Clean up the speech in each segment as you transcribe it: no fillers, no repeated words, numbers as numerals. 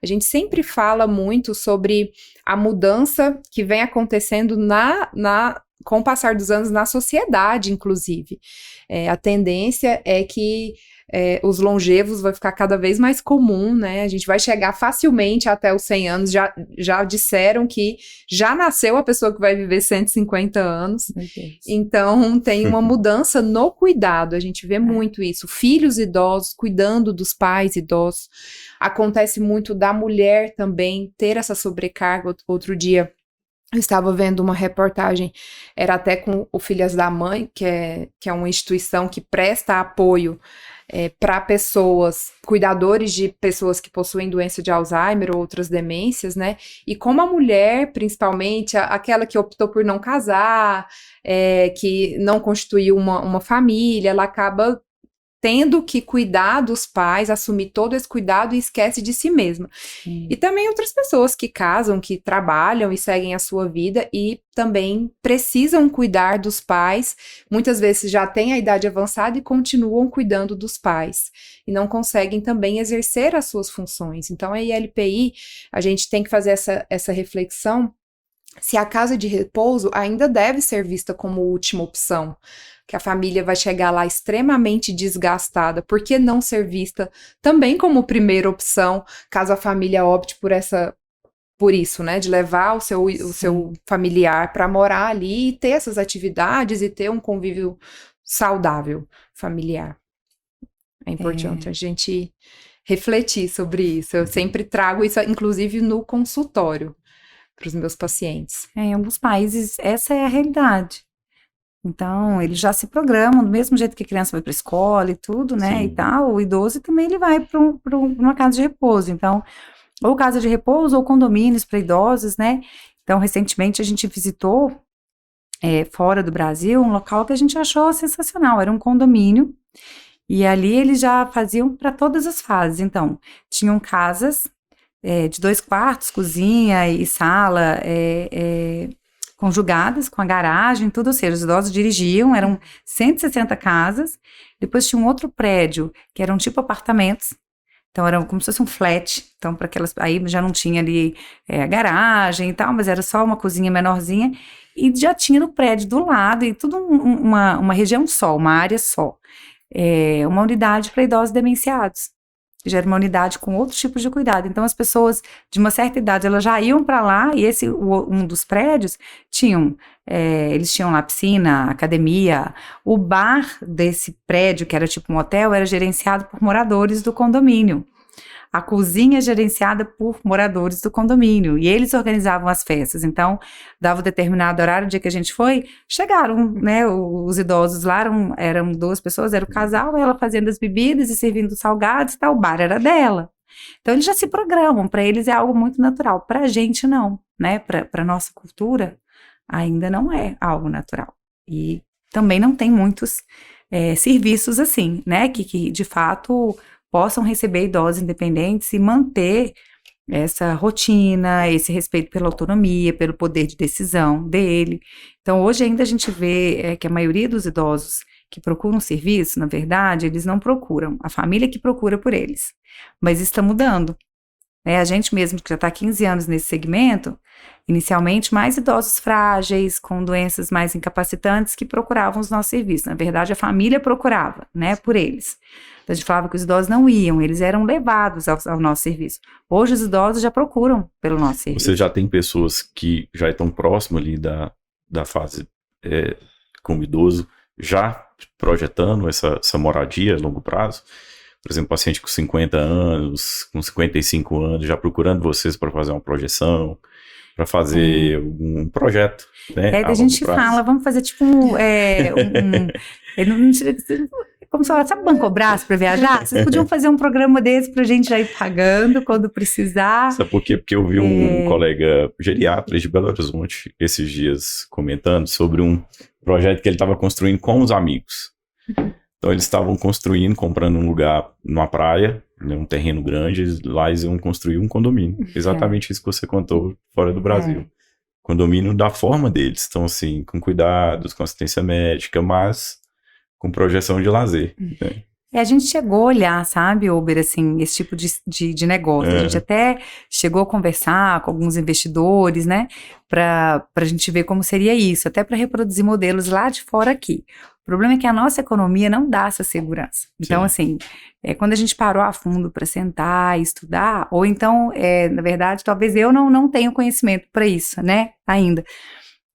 A gente sempre fala muito sobre a mudança que vem acontecendo com o passar dos anos na sociedade, inclusive. A tendência é que os longevos vai ficar cada vez mais comum, né? A gente vai chegar facilmente até os 100 anos. Já disseram que já nasceu a pessoa que vai viver 150 anos. Então, tem uma mudança no cuidado. A gente vê muito isso. Filhos idosos cuidando dos pais idosos. Acontece muito da mulher também ter essa sobrecarga. Outro dia, eu estava vendo uma reportagem, era até com o Filhas da Mãe, que é uma instituição que presta apoio para pessoas, cuidadores de pessoas que possuem doença de Alzheimer ou outras demências, né? E como a mulher, principalmente, aquela que optou por não casar, que não constituiu uma família, ela acaba tendo que cuidar dos pais, assumir todo esse cuidado e esquece de si mesma. E também outras pessoas que casam, que trabalham e seguem a sua vida e também precisam cuidar dos pais, muitas vezes já têm a idade avançada e continuam cuidando dos pais, e não conseguem também exercer as suas funções. Então, a ILPI, a gente tem que fazer essa reflexão se a casa de repouso ainda deve ser vista como última opção, que a família vai chegar lá extremamente desgastada, por que não ser vista também como primeira opção, caso a família opte por isso, né, de levar o seu familiar para morar ali e ter essas atividades e ter um convívio saudável familiar. É importante a gente refletir sobre isso. Eu sempre trago isso, inclusive, no consultório para os meus pacientes. Em alguns países, essa é a realidade. Então, eles já se programam, do mesmo jeito que a criança vai para a escola e tudo, né, e tal, o idoso também ele vai para uma casa de repouso. Então, ou casa de repouso ou condomínios para idosos, né. Então, recentemente a gente visitou, fora do Brasil, um local que a gente achou sensacional, era um condomínio, e ali eles já faziam para todas as fases. Então, tinham casas de 2 quartos, cozinha e sala, conjugadas com a garagem, tudo, ou seja, os idosos dirigiam, eram 160 casas, depois tinha um outro prédio, que eram tipo apartamentos, então era como se fosse um flat, então para aquelas, aí já não tinha ali a garagem e tal, mas era só uma cozinha menorzinha, e já tinha no prédio do lado, e tudo uma região só, uma área só, uma unidade para idosos demenciados, que já era uma unidade com outro tipo de cuidado. Então, as pessoas de uma certa idade, elas já iam para lá, e um dos prédios, eles tinham lá piscina, academia, o bar desse prédio, que era tipo um hotel, era gerenciado por moradores do condomínio. A cozinha é gerenciada por moradores do condomínio, e eles organizavam as festas. Então, dava um determinado horário, o dia que a gente foi, chegaram, né, os idosos lá, eram 2 pessoas, era o casal, ela fazendo as bebidas e servindo os salgados e tal, o bar era dela. Então, eles já se programam, para eles é algo muito natural, para a gente não, né, para nossa cultura, ainda não é algo natural. E também não tem muitos serviços assim, né, que de fato possam receber idosos independentes e manter essa rotina, esse respeito pela autonomia, pelo poder de decisão dele. Então, hoje ainda a gente vê que a maioria dos idosos que procuram serviço, na verdade, eles não procuram, a família que procura por eles. Mas isso está mudando. A gente mesmo, que já está há 15 anos nesse segmento, inicialmente mais idosos frágeis, com doenças mais incapacitantes, que procuravam os nossos serviços. Na verdade, a família procurava, né, por eles. Então, a gente falava que os idosos não iam, eles eram levados ao nosso serviço. Hoje, os idosos já procuram pelo nosso serviço. Você já tem pessoas que já estão próximas ali da fase como idoso, já projetando essa moradia a longo prazo? Por exemplo, paciente com 50 anos, com 55 anos, já procurando vocês para fazer uma projeção, para fazer um projeto, né? A gente fala, vamos fazer tipo como se fosse, sabe, Bancobrás para viajar? Vocês podiam fazer um programa desse para a gente já ir pagando quando precisar. Sabe por quê? Porque eu vi um colega geriatra de Belo Horizonte esses dias comentando sobre um projeto que ele estava construindo com os amigos. Então eles estavam comprando um lugar numa praia, né, um terreno grande, lá eles iam construir um condomínio. Exatamente isso que você contou fora do Brasil. Condomínio da forma deles. Então, assim, com cuidados, com assistência médica, mas com projeção de lazer. Né? A gente chegou a olhar, sabe, Uber, assim, esse tipo de negócio. A gente até chegou a conversar com alguns investidores, né, pra gente ver como seria isso, até para reproduzir modelos lá de fora aqui. O problema é que a nossa economia não dá essa segurança. Então, assim, quando a gente parou a fundo para sentar e estudar, ou então, na verdade, talvez eu não tenha conhecimento para isso, né, ainda.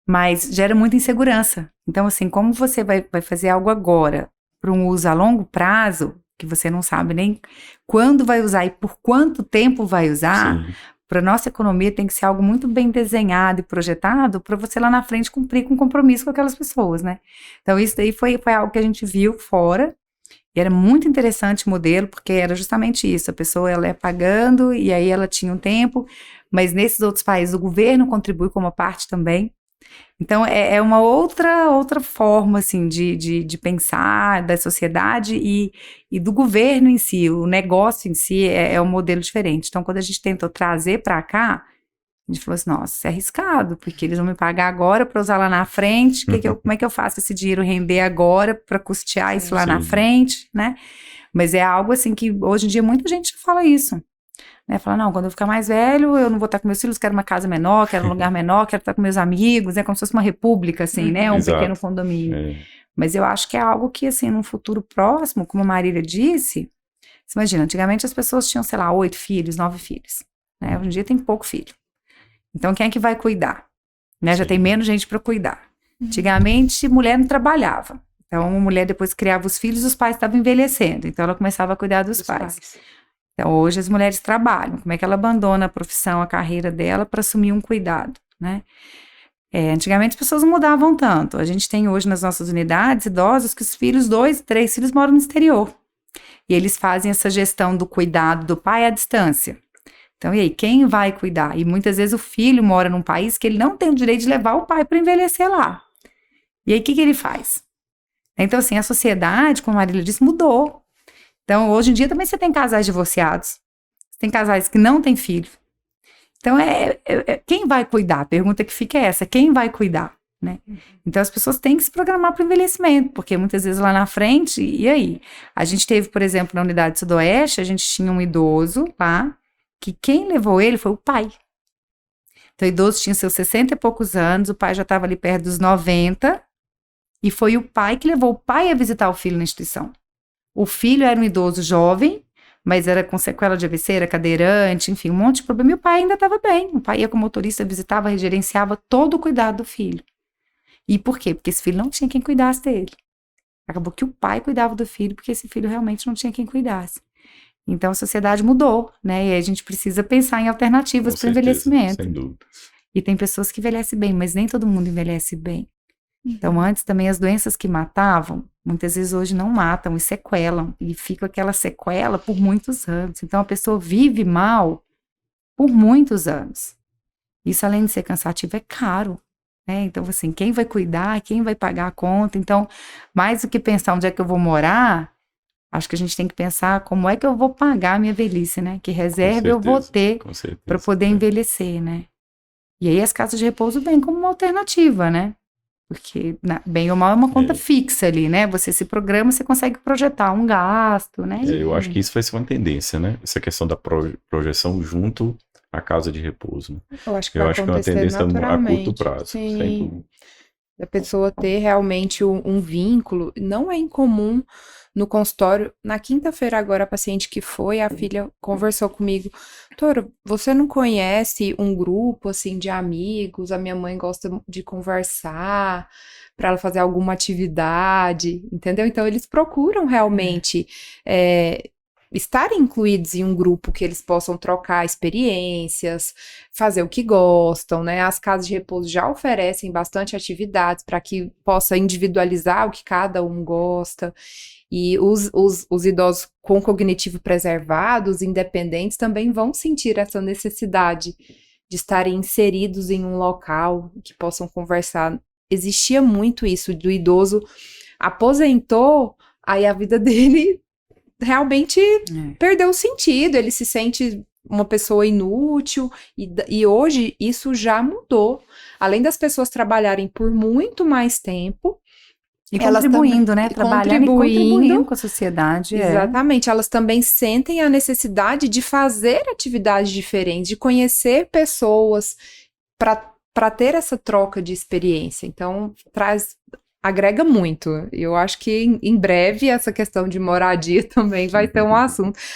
Mas gera muita insegurança. Então, assim, como você vai fazer algo agora para um uso a longo prazo, que você não sabe nem quando vai usar e por quanto tempo vai usar, para nossa economia tem que ser algo muito bem desenhado e projetado para você lá na frente cumprir com compromisso com aquelas pessoas, né? Então, isso daí foi algo que a gente viu fora, e era muito interessante o modelo, porque era justamente isso, a pessoa ela é pagando e aí ela tinha um tempo, mas nesses outros países o governo contribui com uma parte também. Então, é uma outra forma, assim, de pensar da sociedade e do governo em si, o negócio em si é um modelo diferente. Então, quando a gente tentou trazer para cá, a gente falou assim, nossa, isso é arriscado, porque eles vão me pagar agora para usar lá na frente, como é que eu faço esse dinheiro render agora para custear isso lá na frente, né? Mas é algo, assim, que hoje em dia muita gente fala isso. Né, falar, não, quando eu ficar mais velho, eu não vou estar com meus filhos, quero uma casa menor, quero um lugar menor, quero estar com meus amigos, como se fosse uma república, assim, né, um pequeno condomínio. Mas eu acho que é algo que, assim, num futuro próximo, como a Marília disse, você imagina, antigamente as pessoas tinham, sei lá, 8 filhos, 9 filhos, né, hoje em dia tem pouco filho. Então, quem é que vai cuidar? Né, já tem menos gente para cuidar. Antigamente, mulher não trabalhava. Então, uma mulher depois criava os filhos, os pais estavam envelhecendo, então ela começava a cuidar dos pais. Então, hoje as mulheres trabalham. Como é que ela abandona a profissão, a carreira dela para assumir um cuidado, né? Antigamente as pessoas não mudavam tanto. A gente tem hoje nas nossas unidades idosos que os filhos, 2, 3 filhos moram no exterior. E eles fazem essa gestão do cuidado do pai à distância. Então, e aí, quem vai cuidar? E muitas vezes o filho mora num país que ele não tem o direito de levar o pai para envelhecer lá. E aí, o que ele faz? Então, assim, a sociedade, como a Marília disse, mudou. Então, hoje em dia também você tem casais divorciados, você tem casais que não têm filho. Então, quem vai cuidar? A pergunta que fica é essa, quem vai cuidar? Né? Então, as pessoas têm que se programar para o envelhecimento, porque muitas vezes lá na frente, e aí? A gente teve, por exemplo, na unidade sudoeste, a gente tinha um idoso lá, que quem levou ele foi o pai. Então, o idoso tinha seus 60 e poucos anos, o pai já estava ali perto dos 90, e foi o pai que levou o pai a visitar o filho na instituição. O filho era um idoso jovem, mas era com sequela de AVC, era cadeirante, enfim, um monte de problema. E o pai ainda estava bem. O pai ia como motorista, visitava, gerenciava todo o cuidado do filho. E por quê? Porque esse filho não tinha quem cuidasse dele. Acabou que o pai cuidava do filho, porque esse filho realmente não tinha quem cuidasse. Então a sociedade mudou, né? E a gente precisa pensar em alternativas para o envelhecimento. Sem dúvida. E tem pessoas que envelhecem bem, mas nem todo mundo envelhece bem. Então, antes também as doenças que matavam, muitas vezes hoje não matam e sequelam, e fica aquela sequela por muitos anos. Então, a pessoa vive mal por muitos anos. Isso, além de ser cansativo, é caro, né? Então, assim, quem vai cuidar, quem vai pagar a conta? Então, mais do que pensar onde é que eu vou morar, acho que a gente tem que pensar como é que eu vou pagar a minha velhice, né? Que reserva eu vou ter para poder envelhecer, né? E aí as casas de repouso vêm como uma alternativa, né? Porque, bem ou mal, é uma conta fixa ali, né? Você se programa, você consegue projetar um gasto, né? Eu acho que isso vai ser uma tendência, né? Essa questão da projeção junto à casa de repouso. Né? Eu acho que é uma tendência a curto prazo. Sim. Sem dúvida. A pessoa ter realmente um vínculo. Não é incomum no consultório. Na quinta-feira agora, a paciente que foi, a filha conversou comigo. Doutora, você não conhece um grupo, assim, de amigos? A minha mãe gosta de conversar para ela fazer alguma atividade, entendeu? Então, eles procuram realmente estarem incluídos em um grupo que eles possam trocar experiências, fazer o que gostam, né? As casas de repouso já oferecem bastante atividades para que possa individualizar o que cada um gosta. E os idosos com cognitivo preservado, os independentes, também vão sentir essa necessidade de estarem inseridos em um local que possam conversar. Existia muito isso, do idoso aposentou, aí a vida dele realmente perdeu o sentido, ele se sente uma pessoa inútil, e hoje isso já mudou. Além das pessoas trabalharem por muito mais tempo, E Elas contribuindo, também- né? Trabalhando e contribuindo com a sociedade. Exatamente, elas também sentem a necessidade de fazer atividades diferentes, de conhecer pessoas para ter essa troca de experiência. Então, agrega muito. Eu acho que em breve essa questão de moradia também vai ter um assunto.